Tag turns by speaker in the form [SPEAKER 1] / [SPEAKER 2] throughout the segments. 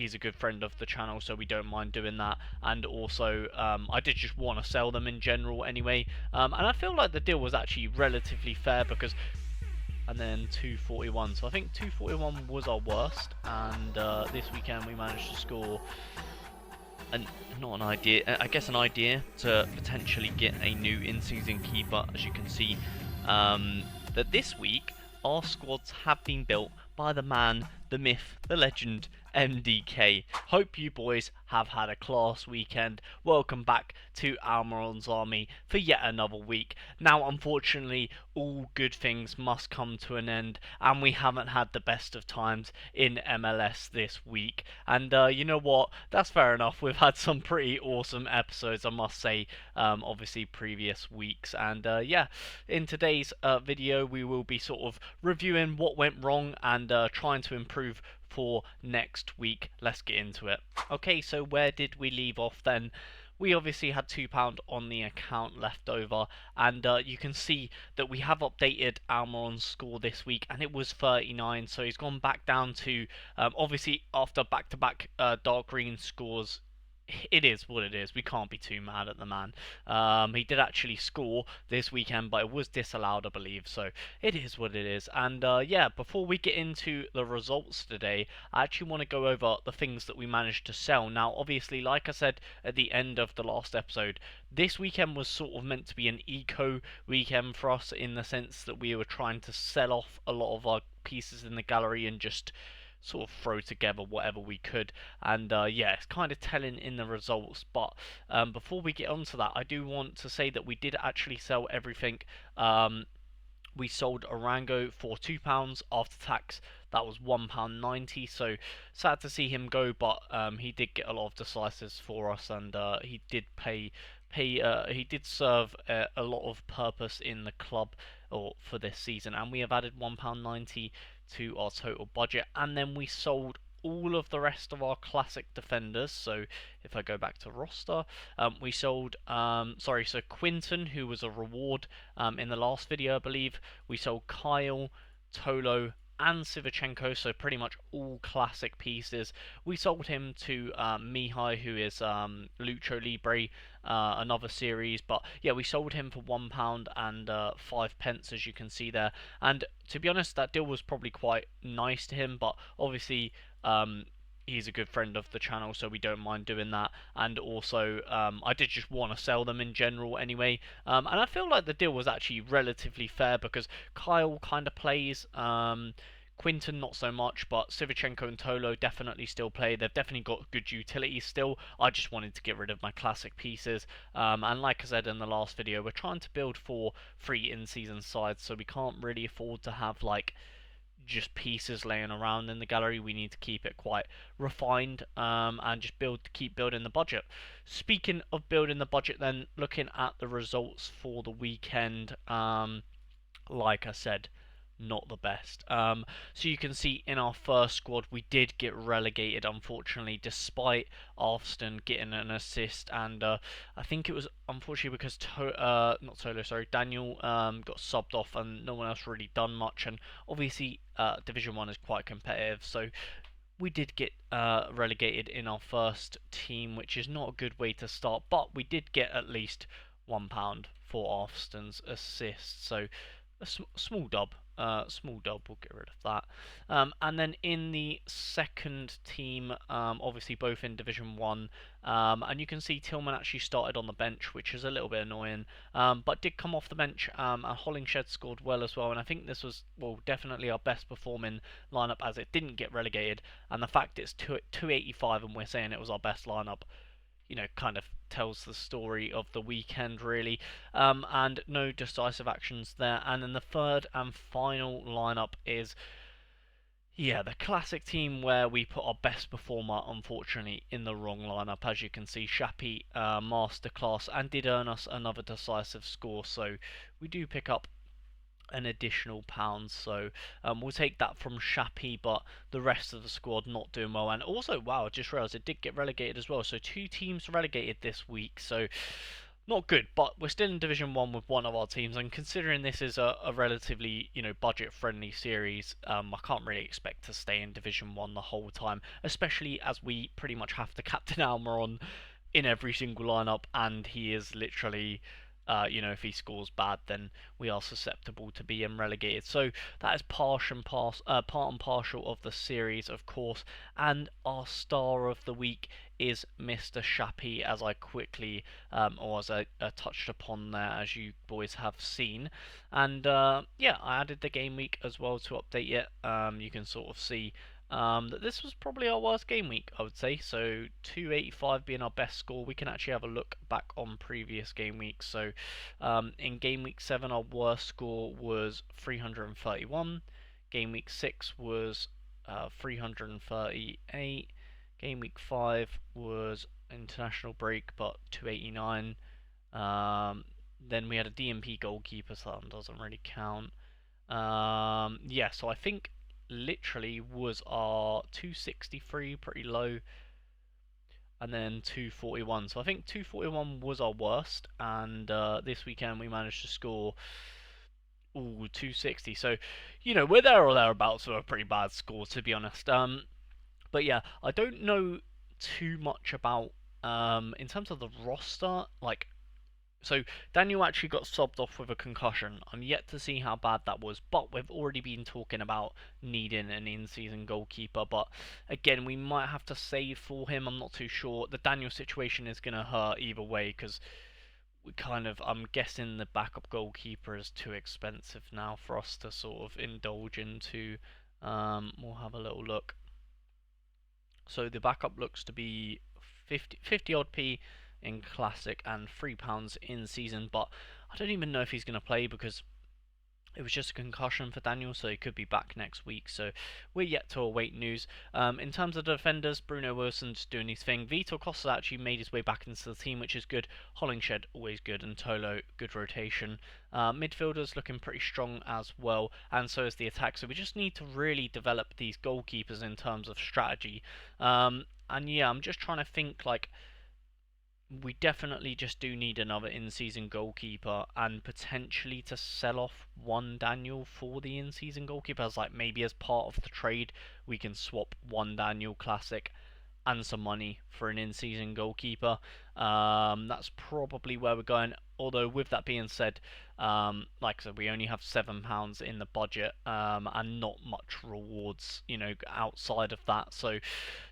[SPEAKER 1] he's a good friend of the channel, so we don't mind doing that. And also, I did just want to sell them in general anyway. And I feel like the deal was actually relatively fair because. And then 241. So I think 241 was our worst, and this weekend we managed to score not an idea, I guess an idea to potentially get a new in-season keeper. As you can see, that this week our squads have been built by the man, the myth, the legend, MDK. Hope you boys have had a class weekend. Welcome back to Almiron's army for yet another week. Now, unfortunately, all good things must come to an end, and we haven't had the best of times in MLS this week. And you know what? That's fair enough. We've had some pretty awesome episodes, I must say, obviously previous weeks. And yeah, in today's video, we will be sort of reviewing what went wrong and trying to improve for next week. Let's get into it. Okay, so where did we leave off then? We obviously had £2 on the account left over, and you can see that we have updated Almiron's score this week, and it was 39, so he's gone back down to, obviously after back-to-back dark green scores. It is what it is. We can't be too mad at the man. He did actually score this weekend, but it was disallowed, I believe. So it is what it is. And yeah, before we get into the results today, I actually want to go over the things that we managed to sell. Now, obviously, like I said at the end of the last episode, this weekend was sort of meant to be an eco weekend for us in the sense that we were trying to sell off a lot of our pieces in the gallery and just sort of throw together whatever we could. And yeah, it's kind of telling in the results. But before we get onto that, I do want to say that we did actually sell everything. We sold Orango for £2 after tax. That was £1.90. So sad to see him go, but he did get a lot of decisives for us, and he did he did serve a lot of purpose in the club or for this season, and we have added £1.90 to our total budget. And then we sold all of the rest of our classic defenders. So if I go back to roster, we sold so Quinton, who was a reward in the last video, I believe. We sold Kyle, Tolo, and Sivichenko, so pretty much all classic pieces. We sold him to Mihai, who is Lucho Libre, another series. But yeah, we sold him for £1 and 5p, as you can see there. And to be honest, that deal was probably quite nice to him, but obviously he's a good friend of the channel, so we don't mind doing that. And also, I did just want to sell them in general anyway. And I feel like the deal was actually relatively fair because Kyle kind of plays. Quinton not so much, but Sivichenko and Tolo definitely still play. They've definitely got good utility still. I just wanted to get rid of my classic pieces. And like I said in the last video, we're trying to build for 3 in-season sides, so we can't really afford to have like just pieces laying around in the gallery. We need to keep it quite refined and just keep building the budget. Speaking of building the budget, then looking at the results for the weekend, like I said, not the best. So you can see in our first squad we did get relegated, unfortunately, despite Alston getting an assist. And I think it was unfortunately because Daniel got subbed off and no one else really done much. And obviously Division 1 is quite competitive, so we did get relegated in our first team, which is not a good way to start. But we did get at least £1 for Alston's assist, so a small dub. We'll get rid of that. And then in the second team, obviously both in Division 1, and you can see Tillman actually started on the bench, which is a little bit annoying, but did come off the bench, and Hollingshed scored well as well. And I think this was, well, definitely our best performing lineup, as it didn't get relegated. And the fact it's 285 and we're saying it was our best lineup, you know, kind of tells the story of the weekend, really. And no decisive actions there. And then the third and final lineup is, yeah, the classic team where we put our best performer, unfortunately, in the wrong lineup. As you can see, Shappy masterclass and did earn us another decisive score. So we do pick up an additional pound, so we'll take that from Shappy, but the rest of the squad not doing well. And also, wow, I just realised it did get relegated as well, so 2 teams relegated this week, so not good, but we're still in Division One with one of our teams, and considering this is a relatively budget-friendly series, I can't really expect to stay in Division One the whole time, especially as we pretty much have to captain Almiron in every single lineup, and he is literally. If he scores bad, then we are susceptible to being relegated. So that is part and parcel of the series, of course. And our star of the week is Mr. Shappy, as I quickly, or as I touched upon there, as you boys have seen. And yeah, I added the game week as well to update it. You can sort of see that this was probably our worst game week, I would say. So 285 being our best score. We can actually have a look back on previous game weeks. So in game week 7, our worst score was 331. Game week 6 was 338. Game week 5 was international break, but 289. Then we had a DMP goalkeeper, so that doesn't really count. Yeah, so I think literally was our 263 pretty low, and then 241. So I think 241 was our worst, and this weekend we managed to score 260. So we're there or thereabouts for a pretty bad score, to be honest. But yeah, I don't know too much about in terms of the roster, like. So Daniel actually got subbed off with a concussion. I'm yet to see how bad that was, but we've already been talking about needing an in-season goalkeeper. But again, we might have to save for him. I'm not too sure. The Daniel situation is going to hurt either way because I'm guessing the backup goalkeeper is too expensive now for us to sort of indulge into. We'll have a little look. So the backup looks to be 50 odd p in classic and £3 in season, but I don't even know if he's going to play because it was just a concussion for Daniel, so he could be back next week. So we're yet to await news. In terms of the defenders, Bruno Wilson's doing his thing. Vitor Costa actually made his way back into the team, which is good. Hollingshed, always good. And Tolo, good rotation. Midfielders looking pretty strong as well, and so is the attack. So we just need to really develop these goalkeepers in terms of strategy. And yeah, I'm just trying to think like we definitely just do need another in-season goalkeeper, and potentially to sell off one Daniel for the in-season goalkeeper. As like maybe as part of the trade, we can swap one Daniel classic and some money for an in-season goalkeeper. That's probably where we're going. Although with that being said, like I said, we only have £7 in the budget, and not much rewards, outside of that. So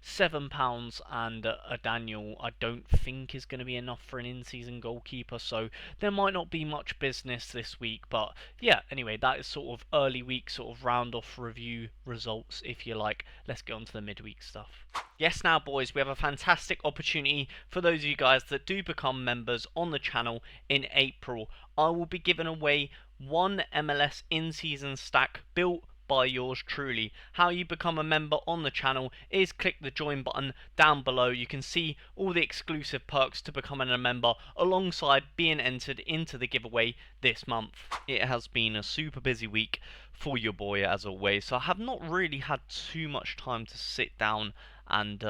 [SPEAKER 1] £7 and a Daniel, I don't think is going to be enough for an in-season goalkeeper. So there might not be much business this week. But yeah, anyway, that is sort of early week, sort of round off review results, if you like. Let's get on to the midweek stuff. Yes, now boys, we have a fantastic opportunity for those of you guys that do become members on the channel in April. I will be giving away one MLS in-season stack built by yours truly. How you become a member on the channel is click the join button down below. You can see all the exclusive perks to becoming a member alongside being entered into the giveaway this month. It has been a super busy week for your boy as always, so I have not really had too much time to sit down and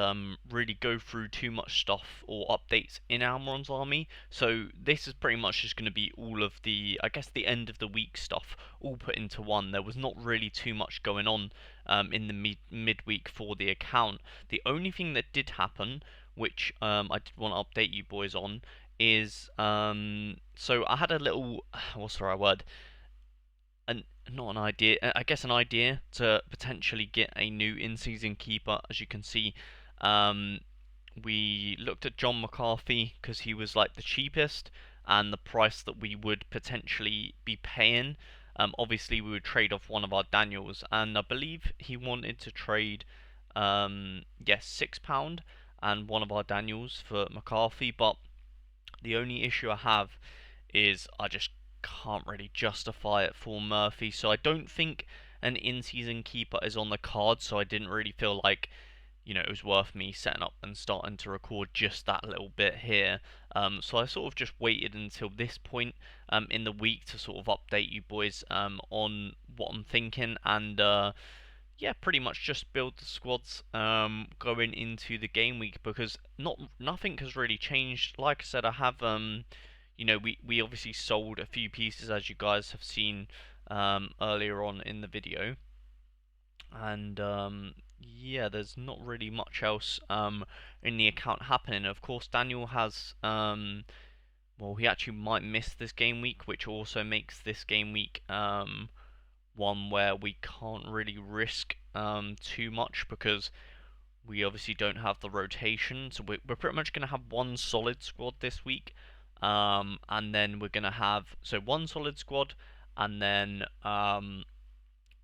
[SPEAKER 1] really go through too much stuff or updates in Almiron's army. So this is pretty much just going to be all of the, I guess, the end of the week stuff all put into one. There was not really too much going on in the midweek for the account. The only thing that did happen, which I did want to update you boys on, is so I had a little, what's the right word? Not an idea, I guess an idea to potentially get a new in-season keeper. As you can see, we looked at John McCarthy because he was like the cheapest and the price that we would potentially be paying. Obviously, we would trade off one of our Daniels, and I believe he wanted to trade, yes, £6 and one of our Daniels for McCarthy. But the only issue I have is I just can't really justify it for Murphy, so I don't think an in-season keeper is on the card, so I didn't really feel like it was worth me setting up and starting to record just that little bit here. So I sort of just waited until this point in the week to sort of update you boys on what I'm thinking, and yeah, pretty much just build the squads going into the game week, because nothing has really changed. Like I said, I have we obviously sold a few pieces, as you guys have seen earlier on in the video, and yeah, there's not really much else in the account happening. Of course, Daniel has well, he actually might miss this game week, which also makes this game week one where we can't really risk too much, because we obviously don't have the rotation. So we're pretty much going to have one solid squad this week, and then we're going to have one solid squad, and then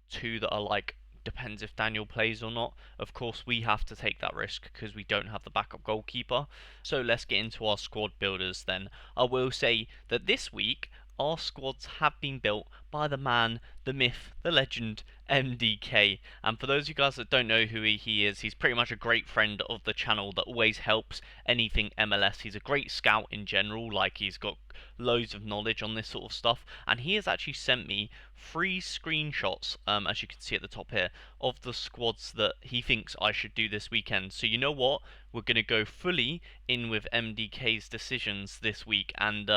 [SPEAKER 1] two that are like, depends if Daniel plays or not. Of course, we have to take that risk because we don't have the backup goalkeeper. So let's get into our squad builders then. I will say that this week our squads have been built by the man, the myth, the legend, MDK. And for those of you guys that don't know who he is, he's pretty much a great friend of the channel that always helps anything MLS. He's a great scout in general, like he's got loads of knowledge on this sort of stuff, and he has actually sent me 3 screenshots, as you can see at the top here, of the squads that he thinks I should do this weekend. So you know what? We're going to go fully in with MDK's decisions this week and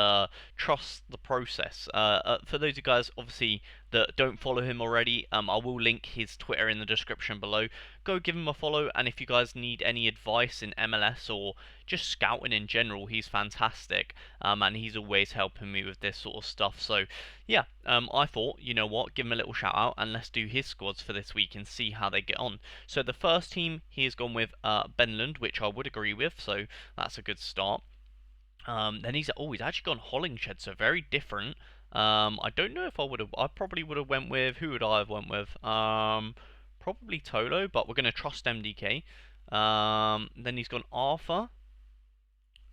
[SPEAKER 1] trust the process. For those of you guys, obviously, that don't follow him already, I will link his Twitter in the description below. Go give him a follow, and if you guys need any advice in MLS or just scouting in general, he's fantastic, and he's always helping me with this sort of stuff. So yeah, I thought, you know what, give him a little shout out and let's do his squads for this week and see how they get on. So the first team, he has gone with Benland, which I would agree with, so that's a good start. Then he's actually gone Hollingshed, so very different. I don't know if I probably would have went with, who would I have went with? Probably Tolo, but we're going to trust MDK. Then he's gone Arthur.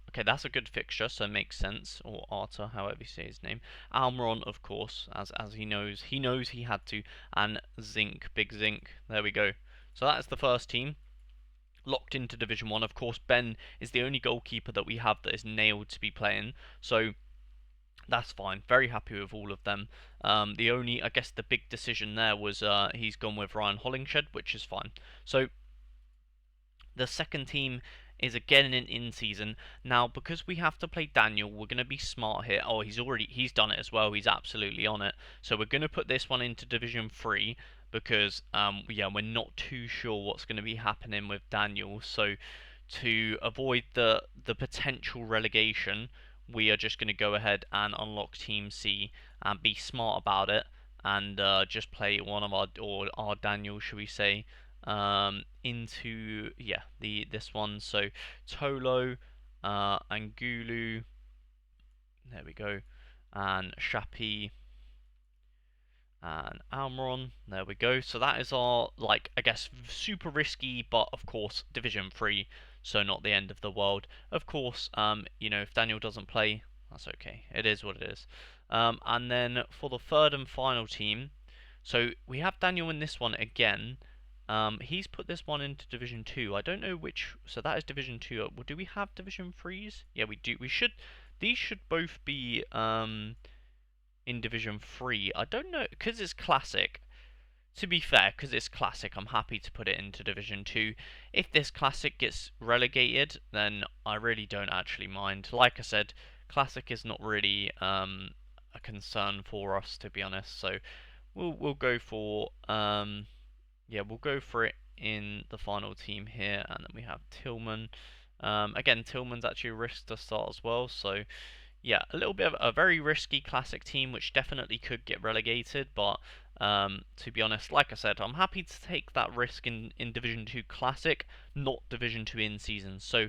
[SPEAKER 1] Okay, that's a good fixture, so it makes sense. Or Arthur, however you say his name. Almiron, of course, as he knows he had to. And Zinc, Big Zinc. There we go. So that's the first team. Locked into Division 1. Of course, Ben is the only goalkeeper that we have that is nailed to be playing. So that's fine. Very happy with all of them. The only, I guess, the big decision there was he's gone with Ryan Hollingshed, which is fine. So the second team is again an in-season. Now, because we have to play Daniel, we're going to be smart here. Oh, he's done it as well. He's absolutely on it. So we're going to put this one into Division 3 because, yeah, we're not too sure what's going to be happening with Daniel. So to avoid the potential relegation, we are just going to go ahead and unlock Team C and be smart about it and just play one of our Daniel, should we say, into this one. So Tolo, Angulu, there we go, and Shapi and Almiron, there we go. So that is our, like, I guess, super risky, but of course Division 3, so not the end of the world. Of course, if Daniel doesn't play, that's okay. It is what it is. And then for the third and final team, so we have Daniel in this one again. He's put this one into Division 2. I don't know which. So that is Division 2. Well, do we have Division 3s? Yeah, we do. We should. These should both be in Division 3. I don't know, because it's Classic. To be fair, because it's Classic, I'm happy to put it into Division 2. If this Classic gets relegated, then I really don't actually mind. Like I said, Classic is not really a concern for us, to be honest. So we'll go for we'll go for it in the final team here, and then we have Tillman. Again, Tillman's actually a risk to start as well, so yeah, a little bit of a very risky Classic team, which definitely could get relegated, but to be honest, like I said, I'm happy to take that risk in Division 2 Classic, not Division 2 in-season. So,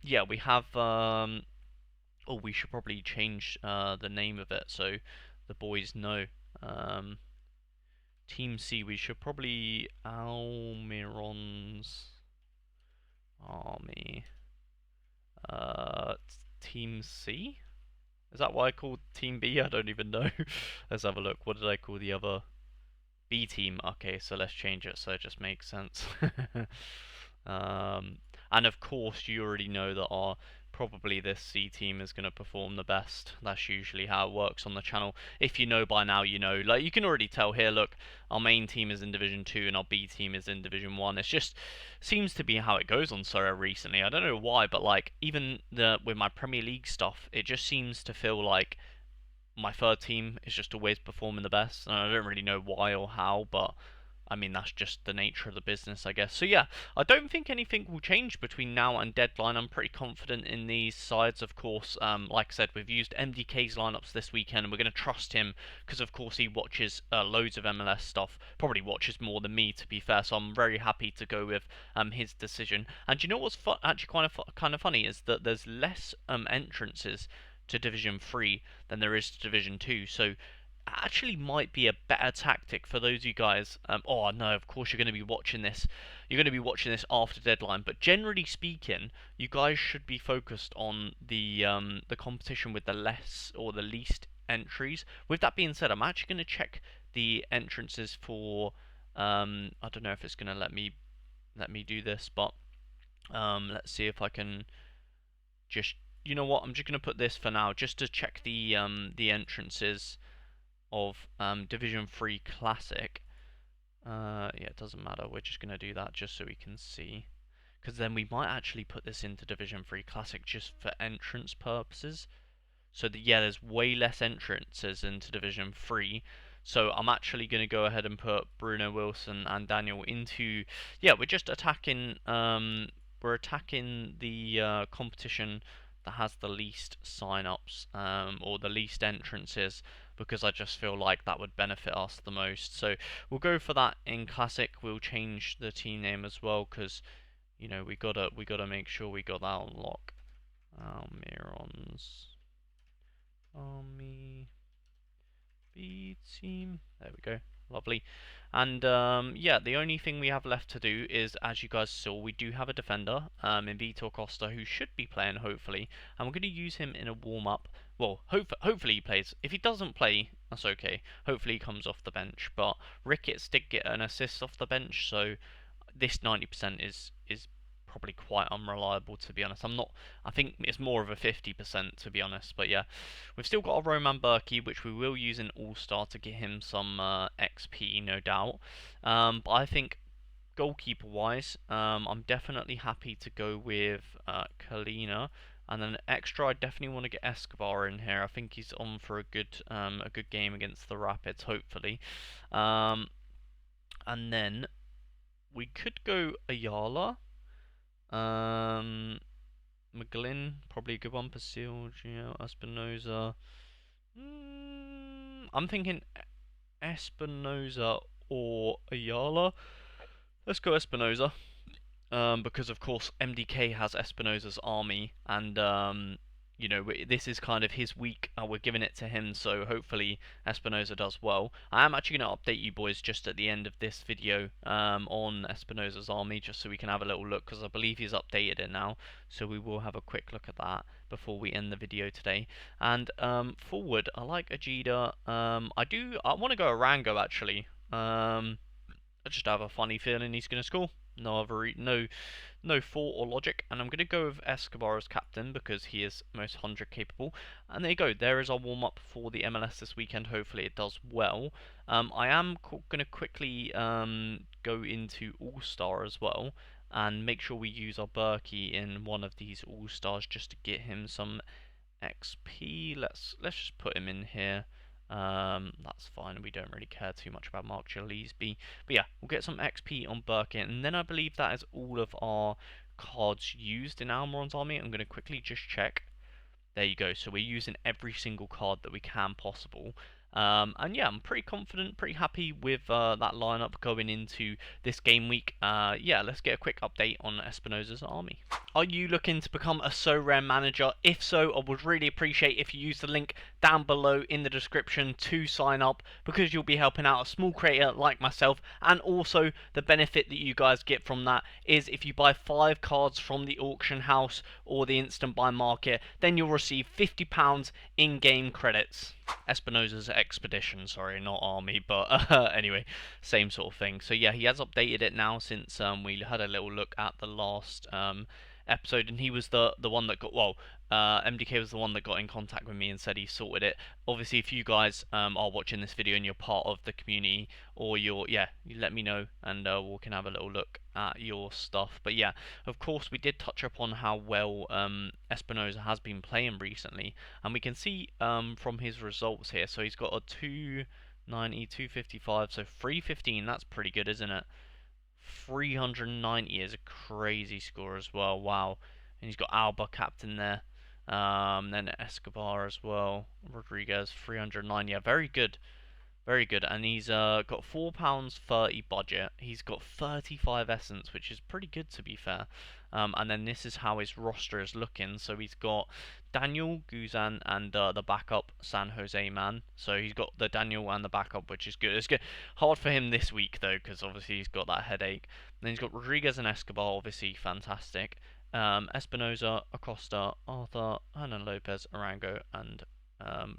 [SPEAKER 1] yeah, we have... we should probably change the name of it so the boys know. Team C, we should probably Almiron's Army. Team C? Is that what I called Team B? I don't even know. Let's have a look. What did I call the other? B team. Okay, so let's change it so it just makes sense. And of course, you already know that our probably this C team is going to perform the best. That's usually how it works on the channel. If you know by now, you know. Like, you can already tell here, look, our main team is in Division 2 and our B team is in Division 1. It's just seems to be how it goes on Sorare recently. I don't know why, but like even with my Premier League stuff, it just seems to feel like my third team is just always performing the best. And I don't really know why or how, but I mean, that's just the nature of the business, I guess. So yeah, I don't think anything will change between now and deadline. I'm pretty confident in these sides, of course. Like I said, we've used MDK's lineups this weekend, and we're going to trust him because, of course, he watches loads of MLS stuff. Probably watches more than me, to be fair. So I'm very happy to go with his decision. And you know what's actually kind of funny is that there's less entrances to Division 3 than there is to Division 2. So actually might be a better tactic for those of you guys. Oh no, of course you're going to be watching this. You're going to be watching this after deadline. But generally speaking, you guys should be focused on the competition with the less or the least entries. With that being said, I'm actually going to check the entrances for. I don't know if it's going to let me do this, but let's see if I can just. You know what? I'm just going to put this for now, just to check the entrances of Division 3 Classic. Yeah, it doesn't matter. We're just going to do that just so we can see. Because then we might actually put this into Division 3 Classic just for entrance purposes. So that, yeah, there's way less entrances into Division 3. So I'm actually going to go ahead and put Bruno Wilson and Daniel into... Yeah, we're just attacking... we're attacking the competition that has the least sign-ups or the least entrances, because I just feel like that would benefit us the most. So we'll go for that in Classic. We'll change the team name as well, because you know we gotta make sure we got that on lock. Almiron's Army B team. There we go. Lovely. And yeah, the only thing we have left to do is, as you guys saw, we do have a defender in Vitor Costa who should be playing, hopefully, and we're going to use him in a warm-up. Well, hopefully he plays. If he doesn't play, that's okay. Hopefully he comes off the bench. But Ricketts did get an assist off the bench, so this 90% is probably quite unreliable, to be honest. I think it's more of a 50%, to be honest. But yeah, we've still got a Roman Berkey, which we will use in All-Star to get him some XP, no doubt. But I think goalkeeper-wise, I'm definitely happy to go with Kalina. And then extra, I definitely want to get Escobar in here. I think he's on for a good game against the Rapids, hopefully. And then we could go Ayala. McGlynn, probably a good one. Pasil, Gio, Espinoza. I'm thinking Espinoza or Ayala. Let's go Espinoza. Because of course MDK has Espinoza's army, and you know, this is kind of his week. We're giving it to him, so hopefully Espinoza does well. I am actually going to update you boys just at the end of this video on Espinoza's army, just so we can have a little look, because I believe he's updated it now. So we will have a quick look at that before we end the video today. And forward, I like Ajida. I want to go Arango actually. I just have a funny feeling he's going to score. No thought or logic, and I'm going to go with Escobar as captain because he is most 100 capable. And there you go, there is our warm-up for the MLS this weekend. Hopefully it does well. I am going to quickly go into All-Star as well, and make sure we use our Berkey in one of these All-Stars just to get him some XP. Let's just put him in here. That's fine, we don't really care too much about Mark Gillespie. But yeah, we'll get some XP on Birkin, and then I believe that is all of our cards used in Almiron's army. I'm going to quickly just check. There you go, so we're using every single card that we can possible. And yeah, I'm pretty confident, pretty happy with that lineup going into this game week. Yeah, let's get a quick update on Espinoza's army. Are you looking to become a Sorare manager? If so, I would really appreciate if you use the link down below in the description to sign up, because you'll be helping out a small creator like myself. And also the benefit that you guys get from that is if you buy 5 cards from the auction house or the instant buy market, then you'll receive £50 in-game credits. Espinoza's expedition, sorry, not army, but anyway, same sort of thing. So yeah, he has updated it now since we had a little look at the last episode, and he was the one that got MDK was the one that got in contact with me and said he sorted it. Obviously, if you guys are watching this video and you're part of the community, or you let me know, and we can have a little look at your stuff. But yeah, of course, we did touch upon how well Espinoza has been playing recently, and we can see from his results here. So he's got a 290, 255, so 315. That's pretty good, isn't it? 390 is a crazy score as well. Wow. And he's got Alba captain there. Then Escobar as well. Rodriguez 309. Yeah, very good. Very good. And he's got £4.30 budget. He's got 35 essence, which is pretty good to be fair. And then this is how his roster is looking. So he's got Daniel, Guzan, and the backup San Jose man. So he's got the Daniel and the backup, which is good. It's good. Hard for him this week though, because obviously he's got that headache. Then he's got Rodriguez and Escobar, obviously fantastic. Espinoza, Acosta, Arthur, Hernan Lopez, Arango, and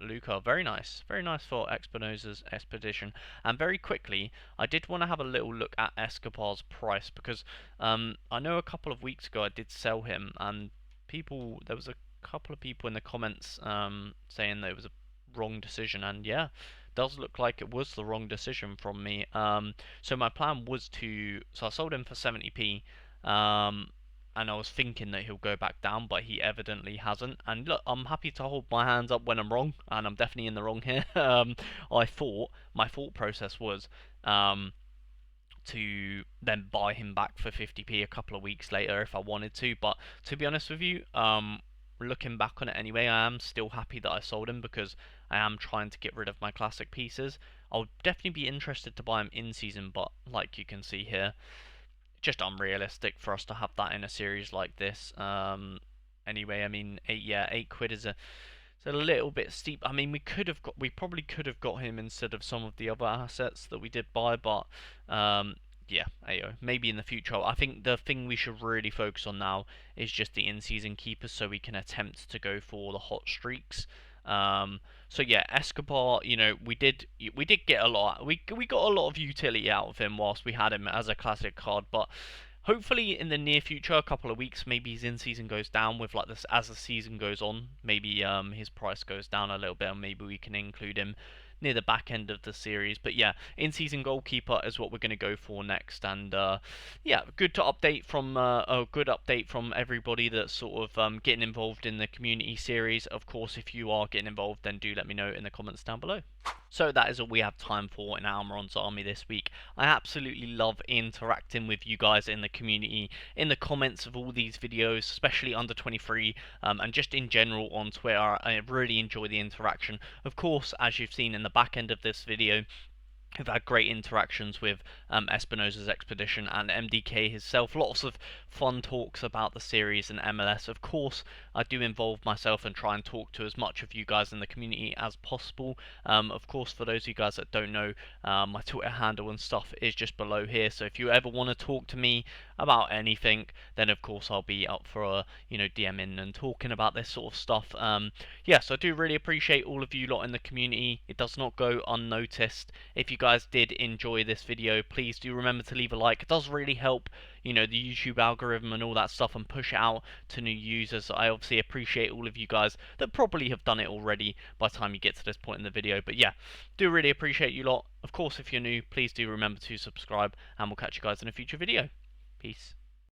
[SPEAKER 1] Luca. Very nice for Espinoza's expedition. And very quickly, I did want to have a little look at Escobar's price, because I know a couple of weeks ago I did sell him, and there was a couple of people in the comments saying that it was a wrong decision, and yeah, does look like it was the wrong decision from me. So my plan was so I sold him for 70p. And I was thinking that he'll go back down, but he evidently hasn't. And look, I'm happy to hold my hands up when I'm wrong, and I'm definitely in the wrong here. My thought process was to then buy him back for 50p a couple of weeks later if I wanted to. But to be honest with you, looking back on it anyway, I am still happy that I sold him, because I am trying to get rid of my classic pieces. I'll definitely be interested to buy him in season, but like you can see here, just unrealistic for us to have that in a series like this. Anyway, I mean, £8 is it's a little bit steep. I mean, we probably could have got him instead of some of the other assets that we did buy, but yeah, maybe in the future. I think the thing we should really focus on now is just the in-season keepers, so we can attempt to go for the hot streaks. So yeah, Escobar, we did get a lot. We got a lot of utility out of him whilst we had him as a classic card, but hopefully in the near future, a couple of weeks, maybe his in season goes down with like this as the season goes on. Maybe his price goes down a little bit, and maybe we can include him near the back end of the series. But yeah, in-season goalkeeper is what we're going to go for next. And yeah, good update from everybody that's sort of getting involved in the community series. Of course, if you are getting involved, then do let me know in the comments down below. So that is all we have time for in Almiron's Army this week. I absolutely love interacting with you guys in the community, in the comments of all these videos, especially under 23, and just in general on Twitter. I really enjoy the interaction. Of course, as you've seen in the back end of this video, we've had great interactions with Espinoza's expedition and MDK himself. Lots of fun talks about the series and MLS. Of course, I do involve myself and try and talk to as much of you guys in the community as possible. Of course, for those of you guys that don't know, my Twitter handle and stuff is just below here. So if you ever want to talk to me about anything, then of course I'll be up for DMing and talking about this sort of stuff. So I do really appreciate all of you lot in the community. It does not go unnoticed. If you guys did enjoy this video, please do remember to leave a like. It does really help the YouTube algorithm and all that stuff, and push it out to new users. I obviously appreciate all of you guys that probably have done it already by the time you get to this point in the video. But yeah, do really appreciate you lot. Of course, if you're new, please do remember to subscribe, and we'll catch you guys in a future video. Peace.